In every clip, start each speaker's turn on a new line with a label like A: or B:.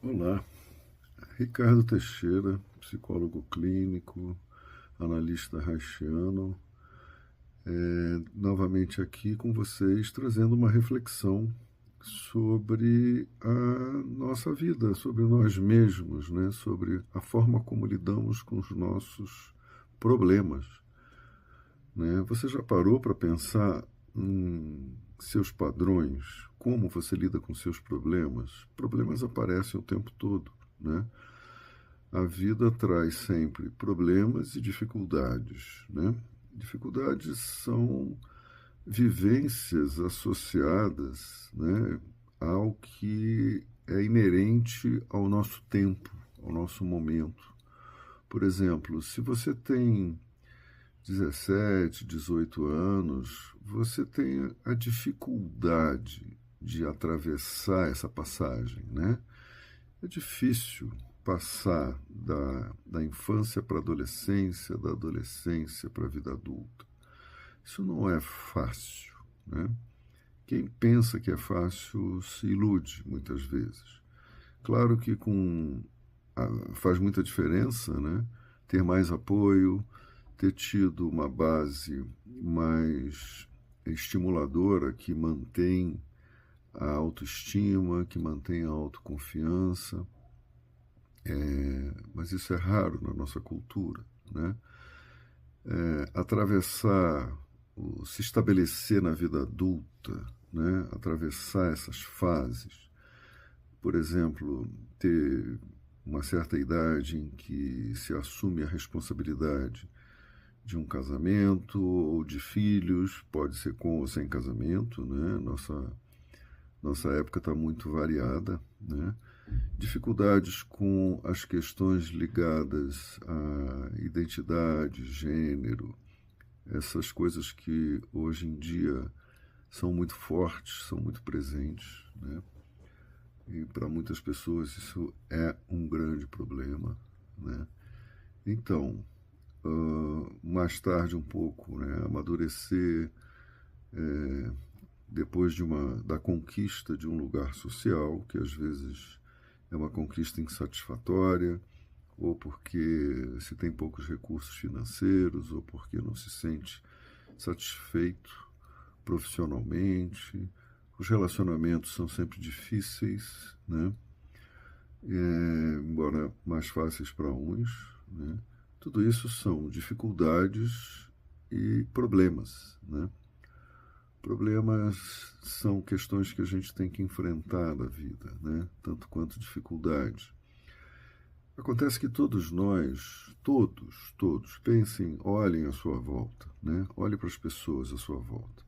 A: Olá, Ricardo Teixeira, psicólogo clínico, analista haitiano, novamente aqui com vocês, trazendo uma reflexão sobre a nossa vida, sobre nós mesmos, né? Sobre a forma como lidamos com os nossos problemas. Né? Você já parou para pensar em seus padrões? Como você lida com seus problemas? Problemas aparecem o tempo todo, né? A vida traz sempre problemas e dificuldades, né? Dificuldades são vivências associadas, né, ao que é inerente ao nosso tempo, ao nosso momento. Por exemplo, se você tem 17, 18 anos, você tem a dificuldade de atravessar essa passagem, né? É difícil passar da infância para a adolescência, da adolescência para a vida adulta. Isso não é fácil, né? Quem pensa que é fácil se ilude muitas vezes. Claro que faz muita diferença, né? Ter mais apoio, ter tido uma base mais estimuladora que mantém a autoestima, que mantém a autoconfiança. Mas isso é raro na nossa cultura, né? Atravessar, se estabelecer na vida adulta, né? Atravessar essas fases, por exemplo, ter uma certa idade em que se assume a responsabilidade de um casamento ou de filhos, pode ser com ou sem casamento, né? Nossa época está muito variada, né? Dificuldades com as questões ligadas à identidade, gênero, essas coisas que hoje em dia são muito fortes, são muito presentes, né? E para muitas pessoas isso é um grande problema, né? Então, mais tarde um pouco, né, amadurecer, depois da conquista de um lugar social, que às vezes é uma conquista insatisfatória, ou porque se tem poucos recursos financeiros, ou porque não se sente satisfeito profissionalmente. Os relacionamentos são sempre difíceis, né? Embora mais fáceis para uns, né? Tudo isso são dificuldades e problemas, né? Problemas são questões que a gente tem que enfrentar na vida, né? Tanto quanto dificuldades. Acontece que todos nós, todos, pensem, olhem à sua volta, né? Olhe para as pessoas à sua volta.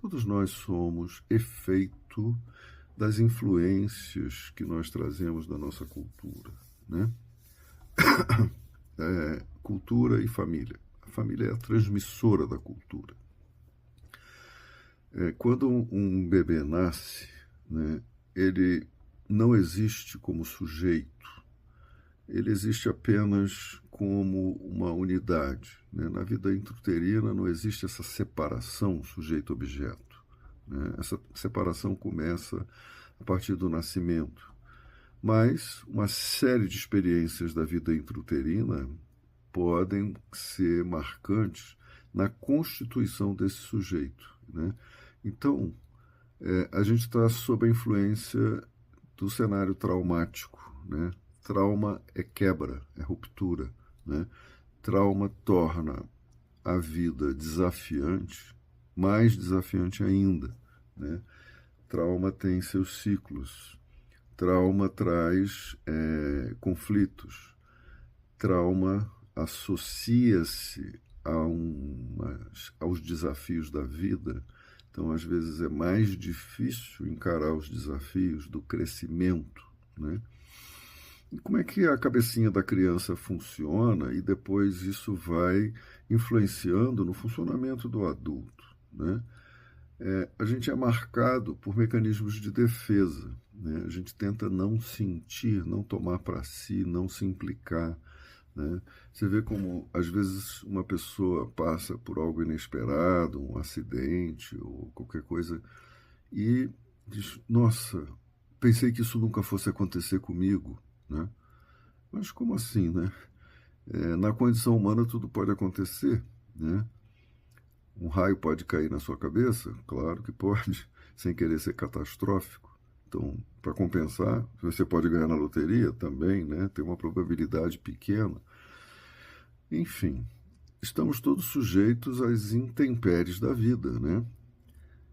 A: Todos nós somos efeito das influências que nós trazemos da nossa cultura, né? Cultura e família. A família é a transmissora da cultura. Quando um bebê nasce, né, ele não existe como sujeito, ele existe apenas como uma unidade, né? Na vida intrauterina não existe essa separação sujeito-objeto, né? Essa separação começa a partir do nascimento. Mas uma série de experiências da vida intrauterina podem ser marcantes na constituição desse sujeito, né? Então, a gente está sob a influência do cenário traumático, né? Trauma é quebra, é ruptura, né? Trauma torna a vida desafiante, mais desafiante ainda, né? Trauma tem seus ciclos. Trauma traz conflitos. Trauma associa-se aos desafios da vida. Então, às vezes, é mais difícil encarar os desafios do crescimento, né? E como é que a cabecinha da criança funciona e depois isso vai influenciando no funcionamento do adulto, né? A gente é marcado por mecanismos de defesa, né? A gente tenta não sentir, não tomar para si, não se implicar, né? Você vê como, às vezes, uma pessoa passa por algo inesperado, um acidente ou qualquer coisa, e diz, nossa, pensei que isso nunca fosse acontecer comigo, né? Mas como assim, né? Na condição humana tudo pode acontecer, né? Um raio pode cair na sua cabeça? Claro que pode, sem querer ser catastrófico. Então, para compensar, você pode ganhar na loteria também, né? Tem uma probabilidade pequena. Enfim, estamos todos sujeitos às intempéries da vida, né?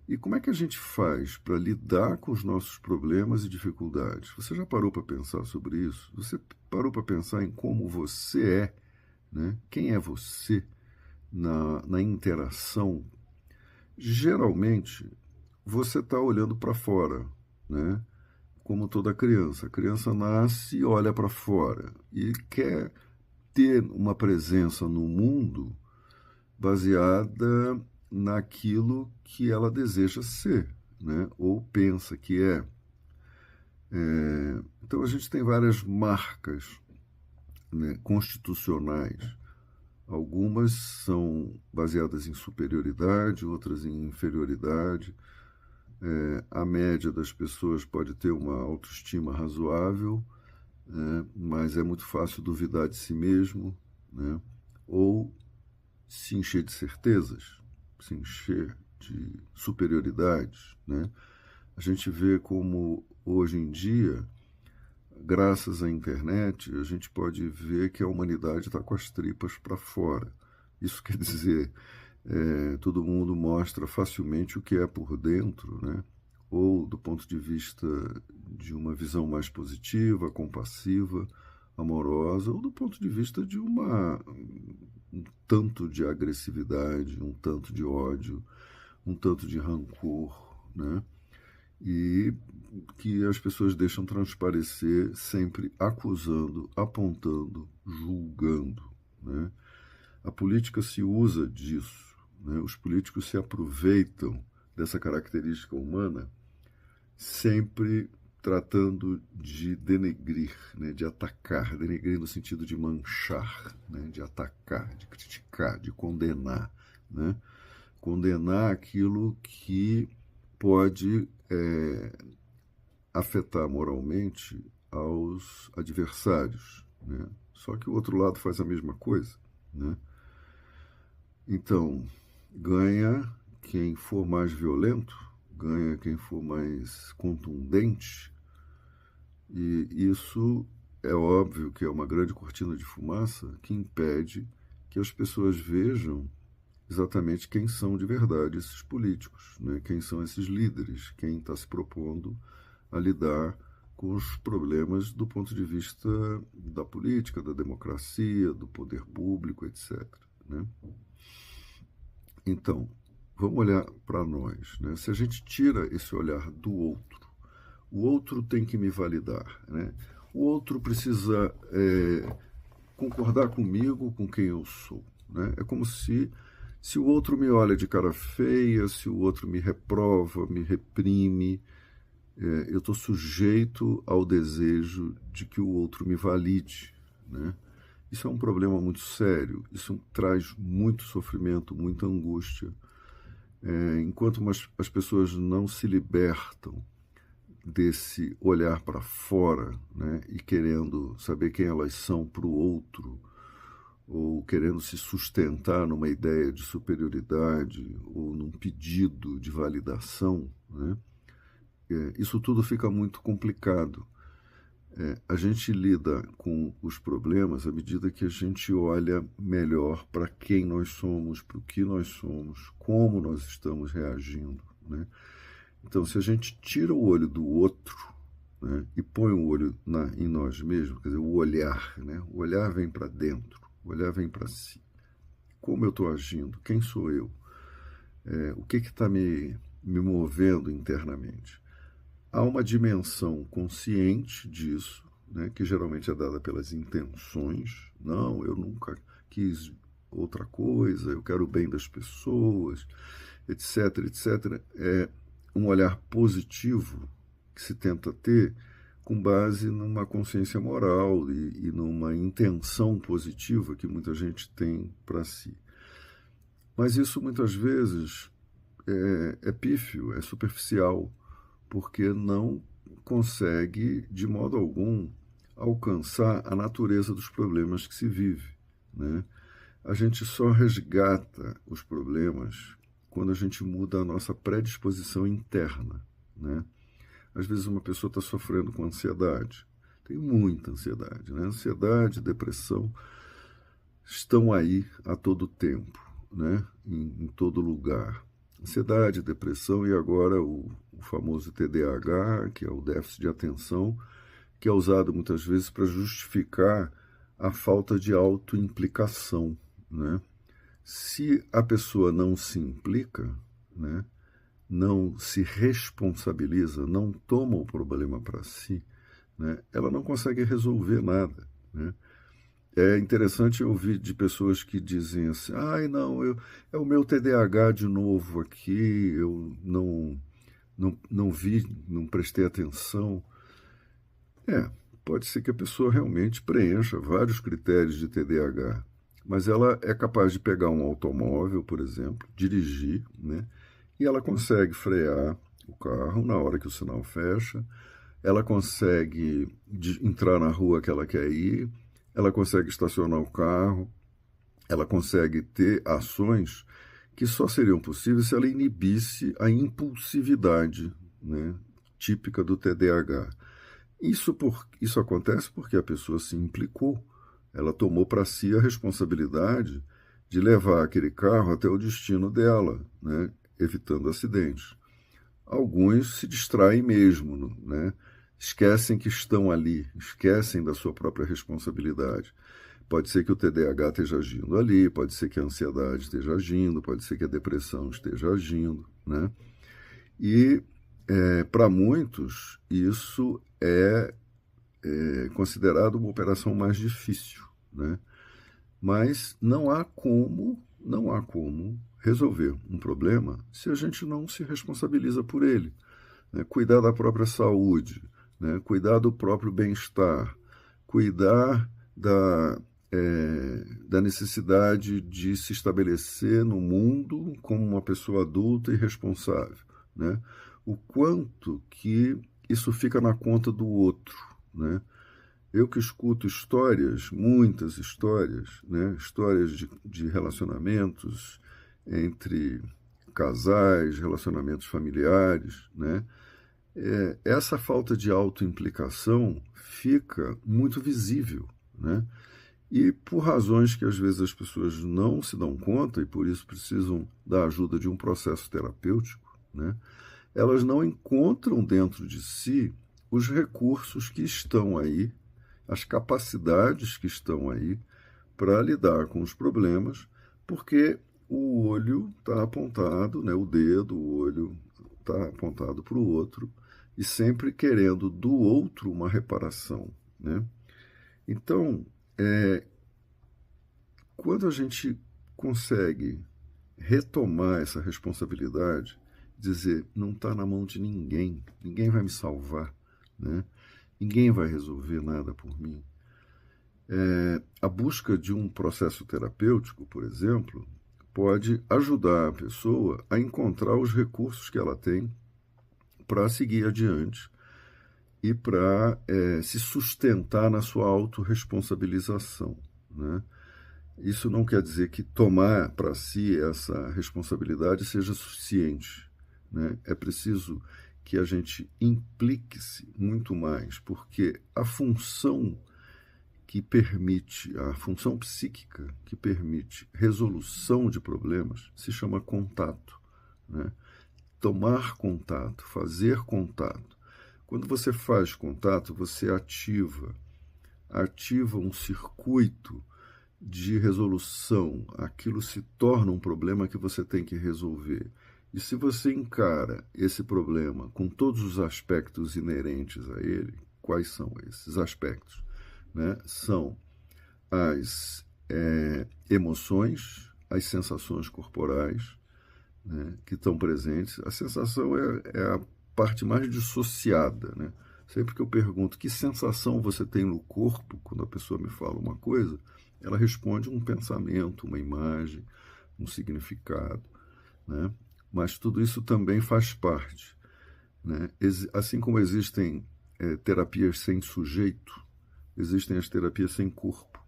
A: E como é que a gente faz para lidar com os nossos problemas e dificuldades? Você já parou para pensar sobre isso? Você parou para pensar em como você é, né? Quem é você na interação? Geralmente, você está olhando para fora, né? Como toda criança. A criança nasce e olha para fora e quer ter uma presença no mundo baseada naquilo que ela deseja ser, né? Ou pensa que é. Então a gente tem várias marcas, né, constitucionais. Algumas são baseadas em superioridade, outras em inferioridade. A média das pessoas pode ter uma autoestima razoável, né, mas é muito fácil duvidar de si mesmo, né? Ou se encher de certezas, se encher de superioridades, né? A gente vê como hoje em dia, graças à internet, a gente pode ver que a humanidade está com as tripas para fora. Isso quer dizer, todo mundo mostra facilmente o que é por dentro, né? Ou do ponto de vista de uma visão mais positiva, compassiva, amorosa, ou do ponto de vista de um tanto de agressividade, um tanto de ódio, um tanto de rancor, né? E que as pessoas deixam transparecer sempre acusando, apontando, julgando, né? A política se usa disso, né? Os políticos se aproveitam dessa característica humana, sempre tratando de denegrir, né? De atacar, denegrir no sentido de manchar, né? De atacar, de criticar, de condenar, né? Condenar aquilo que pode afetar moralmente aos adversários, né? Só que o outro lado faz a mesma coisa, né? Então, ganha quem for mais violento, ganha quem for mais contundente, e isso é óbvio que é uma grande cortina de fumaça que impede que as pessoas vejam exatamente quem são de verdade esses políticos, né? Quem são esses líderes, quem está se propondo a lidar com os problemas do ponto de vista da política, da democracia, do poder público, etc., né? Então, vamos olhar para nós, né? Se a gente tira esse olhar do outro, o outro tem que me validar, né? O outro precisa concordar comigo, com quem eu sou, né? É como se o outro me olha de cara feia, se o outro me reprova, me reprime, eu estou sujeito ao desejo de que o outro me valide, né? Isso é um problema muito sério, isso traz muito sofrimento, muita angústia. Enquanto as pessoas não se libertam desse olhar para fora, né, e querendo saber quem elas são para o outro, ou querendo se sustentar numa ideia de superioridade ou num pedido de validação, né, isso tudo fica muito complicado. A gente lida com os problemas à medida que a gente olha melhor para quem nós somos, para o que nós somos, como nós estamos reagindo, né? Então, se a gente tira o olho do outro, né, e põe o olho em nós mesmos, quer dizer, o olhar, né? O olhar vem para dentro, o olhar vem para si. Como eu estou agindo? Quem sou eu? O que está me movendo internamente? Há uma dimensão consciente disso, né, que geralmente é dada pelas intenções. Não, eu nunca quis outra coisa, eu quero o bem das pessoas, etc, etc. É um olhar positivo que se tenta ter com base numa consciência moral e numa intenção positiva que muita gente tem para si. Mas isso muitas vezes é pífio, é superficial, porque não consegue, de modo algum, alcançar a natureza dos problemas que se vive, né? A gente só resgata os problemas quando a gente muda a nossa predisposição interna, né? Às vezes uma pessoa está sofrendo com ansiedade, tem muita ansiedade, né? Ansiedade, depressão estão aí a todo tempo, né? Em todo lugar. Ansiedade, depressão e agora o famoso TDAH, que é o déficit de atenção, que é usado muitas vezes para justificar a falta de autoimplicação, né? Se a pessoa não se implica, né, não se responsabiliza, não toma o problema para si, né, ela não consegue resolver nada, né? É interessante ouvir de pessoas que dizem assim, ai não, é o meu TDAH de novo aqui, eu não vi, não prestei atenção. Pode ser que a pessoa realmente preencha vários critérios de TDAH, mas ela é capaz de pegar um automóvel, por exemplo, dirigir, né? E ela consegue frear o carro na hora que o sinal fecha, ela consegue entrar na rua que ela quer ir, ela consegue estacionar o carro, ela consegue ter ações que só seriam possíveis se ela inibisse a impulsividade, né, típica do TDAH. Isso acontece porque a pessoa se implicou, ela tomou para si a responsabilidade de levar aquele carro até o destino dela, né, evitando acidentes. Alguns se distraem mesmo, né, esquecem que estão ali, esquecem da sua própria responsabilidade. Pode ser que o TDAH esteja agindo ali, pode ser que a ansiedade esteja agindo, pode ser que a depressão esteja agindo, né? E para muitos isso é considerado uma operação mais difícil, né? Mas não há como resolver um problema se a gente não se responsabiliza por ele, né? Cuidar da própria saúde, né? Cuidar do próprio bem-estar, cuidar da necessidade de se estabelecer no mundo como uma pessoa adulta e responsável, né? O quanto que isso fica na conta do outro, né? Eu que escuto histórias, muitas histórias, né? Histórias de relacionamentos entre casais, relacionamentos familiares, né? Essa falta de autoimplicação fica muito visível, né? E por razões que às vezes as pessoas não se dão conta e por isso precisam da ajuda de um processo terapêutico, né? Elas não encontram dentro de si os recursos que estão aí, as capacidades que estão aí para lidar com os problemas, porque o olho está apontado, né, o dedo, o olho está apontado para o outro e sempre querendo do outro uma reparação, né? Então, quando a gente consegue retomar essa responsabilidade, dizer, não está na mão de ninguém, ninguém vai me salvar, né? Ninguém vai resolver nada por mim. A busca de um processo terapêutico, por exemplo, pode ajudar a pessoa a encontrar os recursos que ela tem para seguir adiante e para se sustentar na sua autorresponsabilização, né? Isso não quer dizer que tomar para si essa responsabilidade seja suficiente, né? É preciso que a gente implique-se muito mais, porque a função a função psíquica que permite resolução de problemas se chama contato, né? Tomar contato, fazer contato. Quando você faz contato, você ativa um circuito de resolução. Aquilo se torna um problema que você tem que resolver. E se você encara esse problema com todos os aspectos inerentes a ele, quais são esses aspectos, né? São as emoções, as sensações corporais, né, que estão presentes. A sensação é a parte mais dissociada, né? Sempre que eu pergunto que sensação você tem no corpo quando a pessoa me fala uma coisa, ela responde um pensamento, uma imagem, um significado, né? Mas tudo isso também faz parte. né? Assim como existem terapias sem sujeito, existem as terapias sem corpo.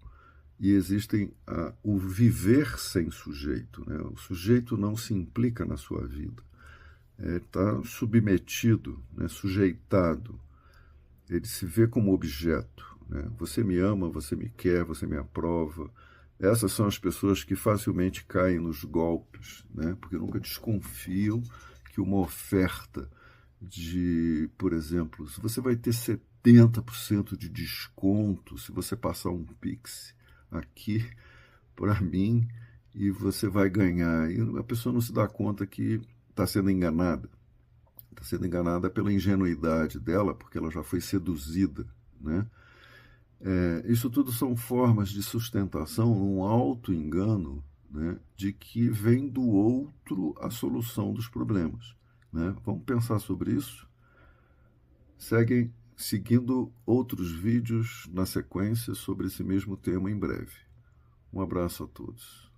A: E existem o viver sem sujeito, né? O sujeito não se implica na sua vida. Está submetido, né? Sujeitado. Ele se vê como objeto, né? Você me ama, você me quer, você me aprova. Essas são as pessoas que facilmente caem nos golpes, né? Porque nunca desconfiam que uma oferta de, por exemplo, se você vai ter 70% de desconto se você passar um Pix aqui para mim e você vai ganhar. E a pessoa não se dá conta que está sendo enganada. Está sendo enganada pela ingenuidade dela, porque ela já foi seduzida, né? Isso tudo são formas de sustentação, um auto-engano, né, de que vem do outro a solução dos problemas, né? Vamos pensar sobre isso? Seguindo outros vídeos na sequência sobre esse mesmo tema em breve. Um abraço a todos.